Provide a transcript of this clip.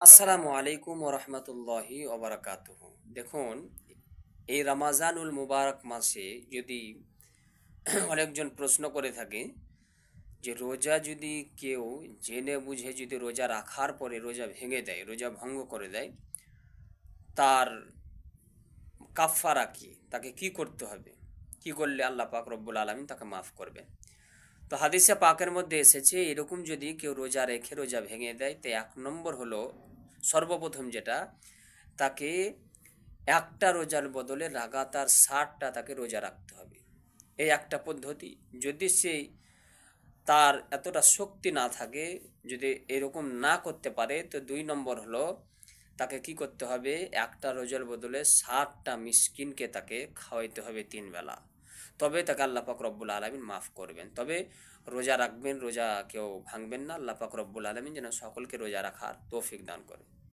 আসসালামু আলাইকুম ওরহমতুল্লাহি ওবরাকাতুহু। দেখুন, এই রামাজানুল মুবারক মাসে যদি অনেকজন প্রশ্ন করে থাকে যে রোজা যদি কেউ জেনে বুঝে যদি রোজা রাখার পরে রোজা ভেঙে দেয়, রোজা ভঙ্গ করে দেয়, তার কাফফারা কি, তাকে কি করতে হবে, কি করলে আল্লাহ পাক রব্বুল আলামিন তাকে মাফ করবে। তো হাদিসে পাকের মধ্যে এসেছে এরকম যদি কেউ রোজা রেখে রোজা ভেঙে দেয়, তো এক নম্বর হলো, সর্বপ্রথম যেটা, তাকে একটা রোজার বদলে লাগাতার 60টা তাকে রোজা রাখতে হবে। এই একটা পদ্ধতি। যদি সেই তার এতটা শক্তি না থাকে, যদি এরকম না করতে পারে, তো 2 নম্বর হলো তাকে কি করতে হবে, একটা রোজার বদলে 60টা মিসকিনকে তাকে খাওয়াইতে হবে 3 বেলা। তবে তাকে আল্লাহ পাক রব্বুল আলমিন মাফ করবেন। তবে রোজা রাখবেন, রোজা কেউ ভাঙবেন না। আল্লাহ পাক রব্বুল আলমিন যেন সকলকে রোজা রাখার তৌফিক দান করে।